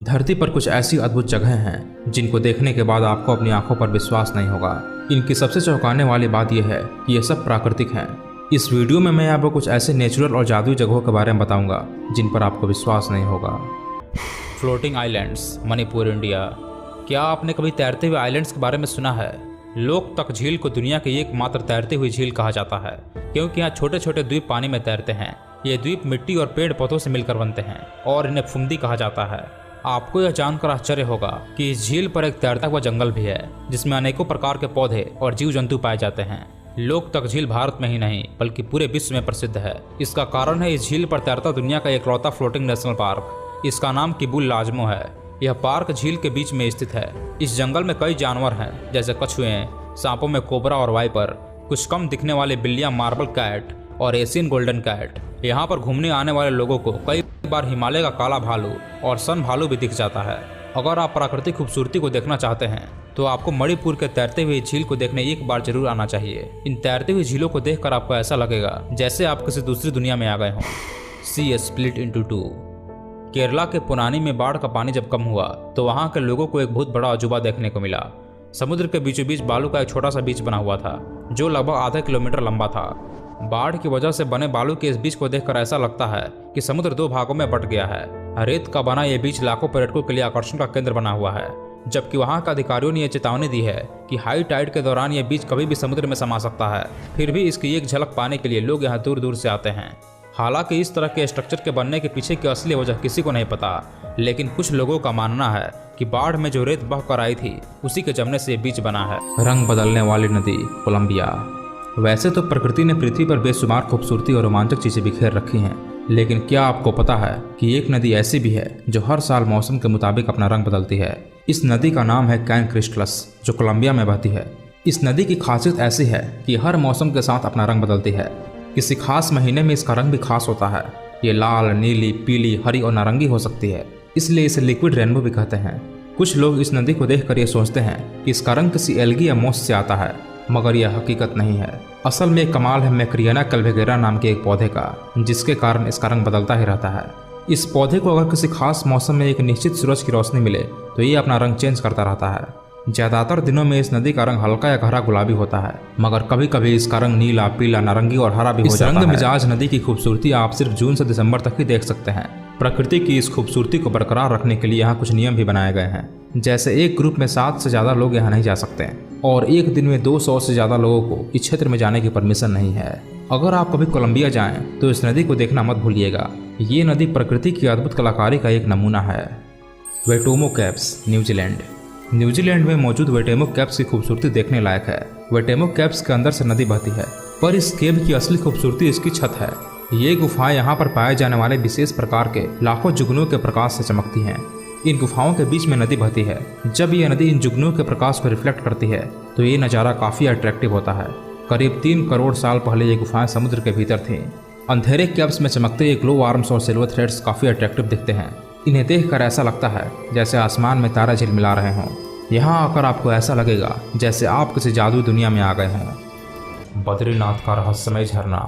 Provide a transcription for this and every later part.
धरती पर कुछ ऐसी अद्भुत जगहें हैं जिनको देखने के बाद आपको अपनी आंखों पर विश्वास नहीं होगा। इनकी सबसे चौंकाने वाली बात यह है कि ये सब प्राकृतिक हैं। इस वीडियो में मैं आपको कुछ ऐसे नेचुरल और जादुई जगहों के बारे में बताऊंगा जिन पर आपको विश्वास नहीं होगा। Floating islands, Manipur, India. क्या आपने कभी तैरते हुए आइलैंड्स के बारे में सुना है? लोकतक झील को दुनिया की एकमात्र तैरती हुई झील कहा जाता है क्योंकि यहाँ छोटे छोटे द्वीप पानी में तैरते हैं। ये द्वीप मिट्टी और पेड़ पौधों से मिलकर बनते हैं और इन्हें फुंदी कहा जाता है। आपको यह जानकर आश्चर्य होगा कि इस झील पर एक तैरता हुआ जंगल भी है जिसमें अनेकों प्रकार के पौधे और जीव जंतु पाए जाते हैं। लोकतक झील भारत में ही नहीं बल्कि पूरे विश्व में प्रसिद्ध है। इसका कारण है इस झील पर तैरता दुनिया का एकलौता फ्लोटिंग नेशनल पार्क। इसका नाम किबुल लाजमो है। यह पार्क झील के बीच में स्थित है। इस जंगल में कई जानवर हैं जैसे कछुए, सांपों में कोबरा और वाइपर, कुछ कम दिखने वाले बिल्लियां मार्बल कैट और एशियन गोल्डन कैट। यहाँ पर घूमने आने वाले लोगों को कई बार हिमालय का काला भालू और सन भालू भी दिख जाता है। अगर आप प्राकृतिक खूबसूरती को देखना चाहते हैं तो आपको मणिपुर के तैरते हुए झील को देखने एक बार जरूर आना चाहिए। इन तैरती हुई झीलों को देखकर आपको ऐसा लगेगा जैसे आप किसी दूसरी दुनिया में आ गए हों। सी स्प्लिट इनटू टू। केरला के पुनानी में बाढ़ का पानी जब कम हुआ तो वहाँ के लोगों को एक बहुत बड़ा अजूबा देखने को मिला। समुद्र के बीचों बीच बालू का एक छोटा सा बीच बना हुआ था जो लगभग आधा किलोमीटर लंबा था। बाढ़ की वजह से बने बालू के इस बीच को देखकर ऐसा लगता है कि समुद्र दो भागों में बट गया है। रेत का बना यह बीच लाखों पर्यटकों के लिए आकर्षण का केंद्र बना हुआ है, जबकि वहां के अधिकारियों ने यह चेतावनी दी है कि हाई टाइड के दौरान यह बीच कभी भी समुद्र में समा सकता है। फिर भी इसकी एक झलक पाने के लिए लोग यहाँ दूर दूर से आते हैं। हालांकि इस तरह के स्ट्रक्चर के बनने के पीछे की असली वजह किसी को नहीं पता, लेकिन कुछ लोगों का मानना है कि बाढ़ में जो रेत बह कर आई थी उसी के जमने से बीच बना है। रंग बदलने वाली नदी, कोलंबिया। वैसे तो प्रकृति ने पृथ्वी पर बेशुमार खूबसूरती और रोमांचक चीजें बिखेर रखी हैं, लेकिन क्या आपको पता है कि एक नदी ऐसी भी है जो हर साल मौसम के मुताबिक अपना रंग बदलती है? इस नदी का नाम है कैन क्रिस्टलस, जो कोलंबिया में बहती है। इस नदी की खासियत ऐसी है कि हर मौसम के साथ अपना रंग बदलती है। किसी खास महीने में इसका रंग भी खास होता है। ये लाल, नीली, पीली, हरी और नारंगी हो सकती है, इसलिए इसे लिक्विड रेनबो भी कहते हैं। कुछ लोग इस नदी को देखकर ये सोचते हैं कि इसका रंग किसी एल्गी या मोस से आता है, मगर यह हकीकत नहीं है। असल में एक कमाल है मैक्रियाना कैल्वेगेरा नाम के एक पौधे का, जिसके कारण इसका रंग बदलता ही रहता है। इस पौधे को अगर किसी खास मौसम में एक निश्चित सूरज की रोशनी मिले तो ये अपना रंग चेंज करता रहता है। ज्यादातर दिनों में इस नदी का रंग हल्का या गहरा गुलाबी होता है, मगर कभी कभी इसका रंग नीला, पीला, नारंगी और हरा भी हो जाता है। इस रंग मिजाज नदी की खूबसूरती आप सिर्फ जून से दिसंबर तक ही देख सकते हैं। प्रकृति की इस खूबसूरती को बरकरार रखने के लिए यहाँ कुछ नियम भी बनाए गए हैं, जैसे एक ग्रुप में 7 से ज्यादा लोग यहाँ नहीं जा सकते और एक दिन में 200 से ज्यादा लोगों को इस क्षेत्र में जाने की परमिशन नहीं है। अगर आप कभी कोलंबिया जाएं तो इस नदी को देखना मत भूलिएगा। ये नदी प्रकृति की अद्भुत कलाकारी का एक नमूना है। वेटोमो कैप्स, न्यूजीलैंड। न्यूजीलैंड में मौजूद वेटेमो कैप्स की खूबसूरती देखने लायक है। वेटेमो कैप्स के अंदर से नदी बहती है, पर इस केव की असली खूबसूरती इसकी छत है। ये गुफाएं यहाँ पर पाए जाने वाले विशेष प्रकार के लाखों जुगनुओं के प्रकाश से चमकती हैं। इन गुफाओं के बीच में नदी बहती है। जब यह नदी इन जुगनुओं के प्रकाश को रिफ्लेक्ट करती है तो ये नज़ारा काफ़ी अट्रैक्टिव होता है। करीब 3 करोड़ साल पहले ये गुफाएं समुद्र के भीतर थीं। अंधेरे कैप्स में चमकते ये ग्लो आर्म्स और सिल्वर थ्रेड्स काफ़ी अट्रैक्टिव दिखते हैं। इन्हें देखकर ऐसा लगता है जैसे आसमान में तारा झिलमिला रहे हों। यहाँ आकर आपको ऐसा लगेगा जैसे आप किसी जादुई दुनिया में आ गए हों। बद्रीनाथ का रहस्यमय झरना।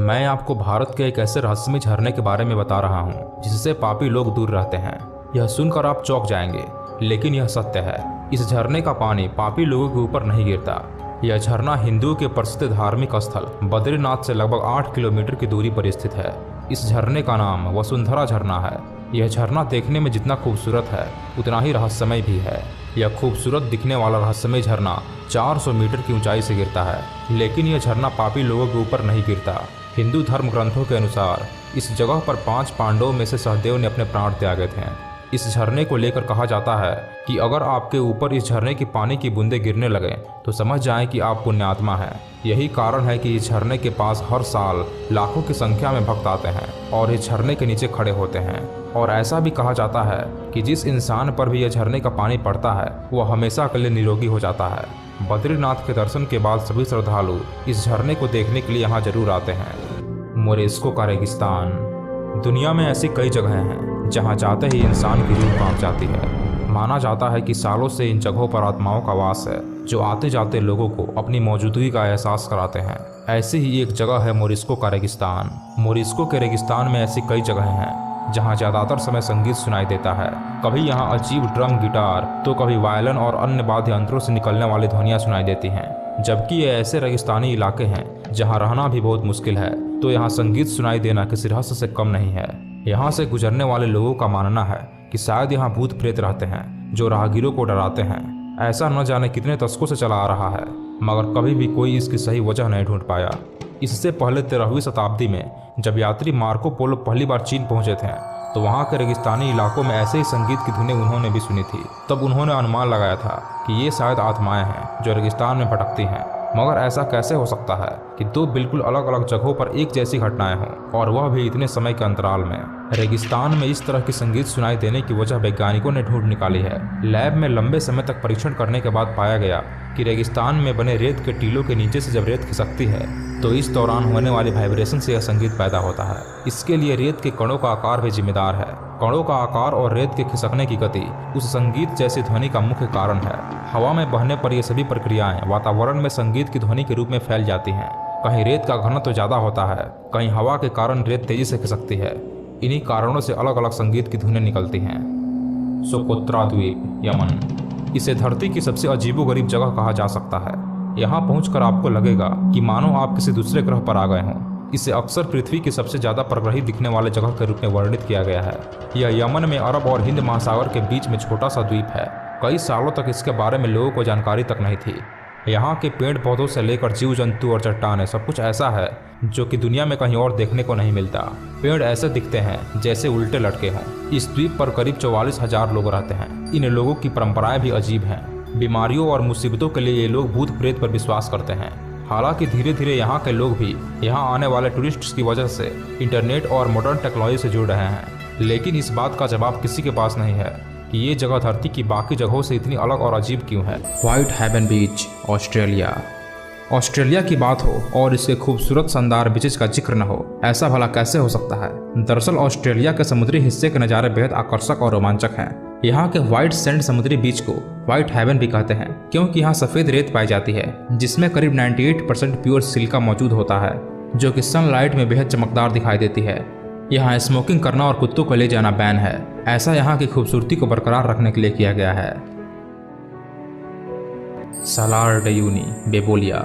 मैं आपको भारत के एक ऐसे रहस्यमय झरने के बारे में बता रहा हूँ जिससे पापी लोग दूर रहते हैं। यह सुनकर आप चौंक जाएंगे, लेकिन यह सत्य है। इस झरने का पानी पापी लोगों के ऊपर नहीं गिरता। यह झरना हिंदुओं के प्रसिद्ध धार्मिक स्थल बद्रीनाथ से लगभग 8 किलोमीटर की दूरी पर स्थित है। इस झरने का नाम वसुंधरा झरना है। यह झरना देखने में जितना खूबसूरत है उतना ही रहस्यमय भी है। यह खूबसूरत दिखने वाला रहस्यमय झरना 400 मीटर की ऊंचाई से गिरता है, लेकिन यह झरना पापी लोगों के ऊपर नहीं गिरता। हिंदू धर्म ग्रंथों के अनुसार इस जगह पर 5 पांडवों में से सहदेव ने अपने प्राण त्यागे थे। इस झरने को लेकर कहा जाता है कि अगर आपके ऊपर इस झरने की पानी की बूंदें गिरने लगे तो समझ जाएं कि आप पुण्यात्मा हैं। यही कारण है कि इस झरने के पास हर साल लाखों की संख्या में भक्त आते हैं और इस झरने के नीचे खड़े होते हैं। और ऐसा भी कहा जाता है कि जिस इंसान पर भी यह झरने का पानी पड़ता है वह हमेशा के लिए निरोगी हो जाता है। बद्रीनाथ के दर्शन के बाद सभी श्रद्धालु इस झरने को देखने के लिए यहाँ जरूर आते हैं। मोरेस्को का रेगिस्तान। दुनिया में ऐसी कई जगहें हैं जहां जाते ही इंसान की रूह कांप जाती है। माना जाता है कि सालों से इन जगहों पर आत्माओं का वास है जो आते जाते लोगों को अपनी मौजूदगी का एहसास कराते हैं। ऐसी ही एक जगह है मोरिस्को का रेगिस्तान। मोरिस्को के रेगिस्तान में ऐसी कई जगहें हैं जहाँ ज्यादातर समय संगीत सुनाई देता है। कभी यहाँ अजीब ड्रम, गिटार तो कभी वायलिन और अन्य वाद्य यंत्रों से निकलने वाली ध्वनियाँ सुनाई देती हैं। जबकि ये ऐसे रेगिस्तानी इलाके हैं जहाँ रहना भी बहुत मुश्किल है, तो यहाँ संगीत सुनाई देना किसी रहस्य से कम नहीं है। यहाँ से गुजरने वाले लोगों का मानना है कि शायद यहाँ भूत प्रेत रहते हैं जो राहगीरों को डराते हैं। ऐसा न जाने कितने दशकों से चला आ रहा है, मगर कभी भी कोई इसकी सही वजह नहीं ढूंढ पाया। इससे पहले 13वीं शताब्दी में जब यात्री मार्को पोलो पहली बार चीन पहुंचे थे, तो वहां के रेगिस्तानी इलाकों में ऐसे ही संगीत की धुनें उन्होंने भी सुनी थी। तब उन्होंने अनुमान लगाया था कि ये शायद आत्माएं हैं जो रेगिस्तान में भटकती हैं। मगर ऐसा कैसे हो सकता है कि दो बिल्कुल अलग अलग जगहों पर एक जैसी घटनाएं हों, और वह भी इतने समय के अंतराल में। रेगिस्तान में इस तरह की संगीत सुनाई देने की वजह वैज्ञानिकों ने ढूंढ निकाली है। लैब में लंबे समय तक परीक्षण करने के बाद पाया गया कि रेगिस्तान में बने रेत के टीलों के नीचे से जब रेत खिसकती है, तो इस दौरान होने वाली वाइब्रेशन से यह संगीत पैदा होता है। इसके लिए रेत के कणों का आकार भी जिम्मेदार है। कणों का आकार और रेत के खिसकने की गति उस संगीत जैसी ध्वनि का मुख्य कारण है। हवा में बहने पर ये सभी प्रक्रियाएं वातावरण में संगीत की ध्वनि के रूप में फैल जाती हैं। कहीं रेत का घनत्व ज्यादा होता है, कहीं हवा के कारण रेत तेजी से खिसकती है। इन्हीं कारणों से अलग अलग संगीत की धुनें निकलती हैं। सोकोत्रा द्वीप, यमन। इसे धरती की सबसे अजीबोगरीब जगह कहा जा सकता है। यहाँ पहुंचकर आपको लगेगा कि मानो आप किसी दूसरे ग्रह पर आ गए हों। इसे अक्सर पृथ्वी की सबसे ज्यादा परग्रही दिखने वाले जगह के रूप में वर्णित किया गया है। यह यमन में अरब और हिंद महासागर के बीच में छोटा सा द्वीप है। कई सालों तक इसके बारे में लोगों को जानकारी तक नहीं थी। यहाँ के पेड़ पौधों से लेकर जीव जंतु और चट्टानें सब कुछ ऐसा है जो कि दुनिया में कहीं और देखने को नहीं मिलता। पेड़ ऐसे दिखते हैं जैसे उल्टे लटके हों। इस द्वीप पर करीब 44,000 लोग रहते हैं। इन लोगों की परंपराएं भी अजीब हैं। बीमारियों और मुसीबतों के लिए ये लोग भूत प्रेत पर विश्वास करते हैं। हालांकि धीरे धीरे यहाँ के लोग भी यहाँ आने वाले टूरिस्ट्स की वजह से इंटरनेट और मॉडर्न टेक्नोलॉजी से जुड़ रहे हैं। लेकिन इस बात का जवाब किसी के पास नहीं है कि ये जगह धरती की बाकी जगहों से इतनी अलग और अजीब क्यों है। व्हाइट हेवन बीच, ऑस्ट्रेलिया। ऑस्ट्रेलिया की बात हो और इसके खूबसूरत शानदार बीचेस का जिक्र न हो, ऐसा भला कैसे हो सकता है। दरअसल ऑस्ट्रेलिया के समुद्री हिस्से के नज़ारे बेहद आकर्षक और रोमांचक हैं। यहाँ के व्हाइट सैंड समुद्री बीच को व्हाइट हेवन भी कहते हैं, क्योंकि यहाँ सफ़ेद रेत पाई जाती है जिसमें करीब 98% प्योर सिलिका मौजूद होता है, जो कि सनलाइट में बेहद चमकदार दिखाई देती है। यहाँ स्मोकिंग करना और कुत्तों को ले जाना बैन है। ऐसा यहाँ की खूबसूरती को बरकरार रखने के लिए किया गया है। सालार डे यूनी, बेबोलिया।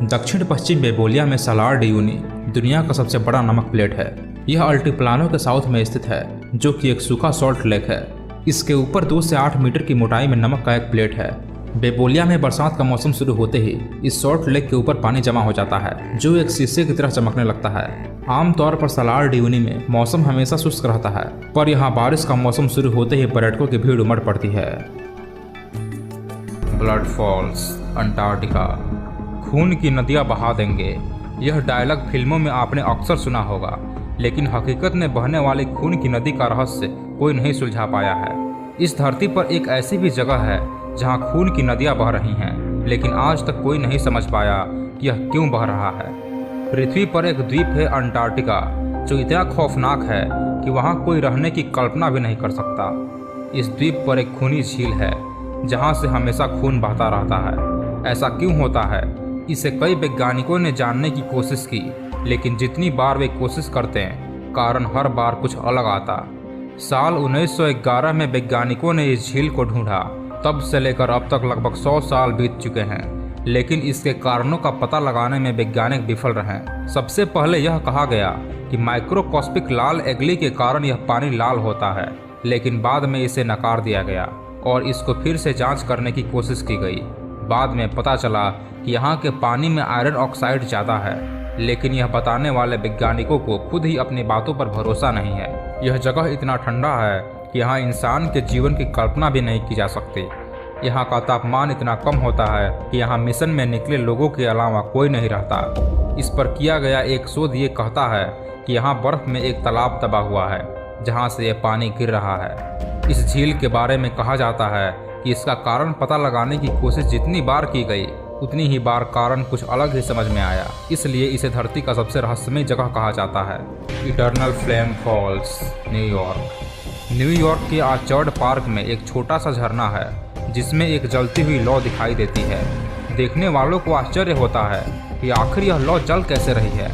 दक्षिण पश्चिम बेबोलिया में सालार डे यूनी दुनिया का सबसे बड़ा नमक प्लेट है। यह अल्टीप्लानो के साउथ में स्थित है, जो कि एक सूखा सॉल्ट लेक है। इसके ऊपर 2 से 8 मीटर की मोटाई में नमक का एक प्लेट है। बेबोलिया में बरसात का मौसम शुरू होते ही इस सॉल्ट लेक के ऊपर पानी जमा हो जाता है, जो एक शीशे की तरह चमकने लगता है। आमतौर पर सालार डे यूनी में मौसम हमेशा शुष्क रहता है, पर यहाँ बारिश का मौसम शुरू होते ही पर्यटकों की भीड़ उमड़ पड़ती है। Blood Falls, Antarctica. खून की नदियाँ बहा देंगे, यह डायलॉग फिल्मों में आपने अक्सर सुना होगा, लेकिन हकीकत में बहने वाली खून की नदी का रहस्य कोई नहीं सुलझा पाया है। इस धरती पर एक ऐसी भी जगह है जहां खून की नदियां बह रही हैं, लेकिन आज तक कोई नहीं समझ पाया कि यह क्यों बह रहा है। पृथ्वी पर एक द्वीप है अंटार्कटिका, जो इतना खौफनाक है कि वहां कोई रहने की कल्पना भी नहीं कर सकता। इस द्वीप पर एक खूनी झील है जहां से हमेशा खून बहता रहता है। ऐसा क्यों होता है, इसे कई वैज्ञानिकों ने जानने की कोशिश की, लेकिन जितनी बार वे कोशिश करते हैं, कारण हर बार कुछ अलग आता। साल 1911 में वैज्ञानिकों ने इस झील को ढूंढा। तब से लेकर अब तक लगभग 100 साल बीत चुके हैं, लेकिन इसके कारणों का पता लगाने में वैज्ञानिक विफल रहे। सबसे पहले यह कहा गया कि माइक्रोस्कोपिक लाल एगली के कारण यह पानी लाल होता है, लेकिन बाद में इसे नकार दिया गया और इसको फिर से जांच करने की कोशिश की गई। बाद में पता चला कि यहाँ के पानी में आयरन ऑक्साइड ज़्यादा है, लेकिन यह बताने वाले वैज्ञानिकों को खुद ही अपनी बातों पर भरोसा नहीं है। यह जगह इतना ठंडा है कि यहाँ इंसान के जीवन की कल्पना भी नहीं की जा सकती। यहाँ का तापमान इतना कम होता है कि यहाँ मिशन में निकले लोगों के अलावा कोई नहीं रहता। इस पर किया गया एक शोध ये कहता है कि यहाँ बर्फ में एक तालाब दबा हुआ है जहाँ से यह पानी गिर रहा है। इस झील के बारे में कहा जाता है कि इसका कारण पता लगाने की कोशिश जितनी बार की गई, उतनी ही बार कारण कुछ अलग ही समझ में आया। इसलिए इसे धरती का सबसे रहस्यमय जगह कहा जाता है। Eternal Flame Falls, New York. New York के ऑर्चर्ड पार्क में एक छोटा सा झरना है जिसमें एक जलती हुई लौ दिखाई देती है। देखने वालों को आश्चर्य होता है कि आखिर यह लौ जल कैसे रही है।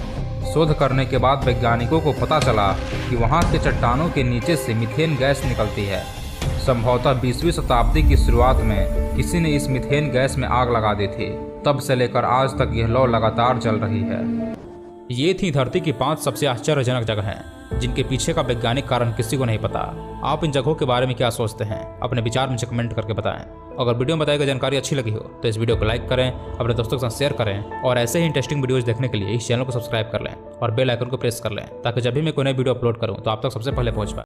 शोध करने के बाद वैज्ञानिकों को पता चला कि वहाँ के चट्टानों के नीचे से मीथेन गैस निकलती है। संभवतः 20वीं शताब्दी की शुरुआत में किसी ने इस मीथेन गैस में आग लगा दी थी। तब से लेकर आज तक यह लौ लगातार जल रही है। ये थी धरती की 5 सबसे आश्चर्यजनक जगहें जिनके पीछे का वैज्ञानिक कारण किसी को नहीं पता। आप इन जगहों के बारे में क्या सोचते हैं? अपने विचार मुझे कमेंट करके बताएं। अगर वीडियो में बताई गई जानकारी अच्छी लगी हो तो इस वीडियो को लाइक करें, अपने दोस्तों के साथ शेयर करें और ऐसे ही इंटरेस्टिंग वीडियोस देखने के लिए इस चैनल को सब्सक्राइब कर लें और बेल आइकन को प्रेस कर लें ताकि जब भी मैं कोई नई वीडियो अपलोड करूं तो आप तक सबसे पहले पहुंच पाए।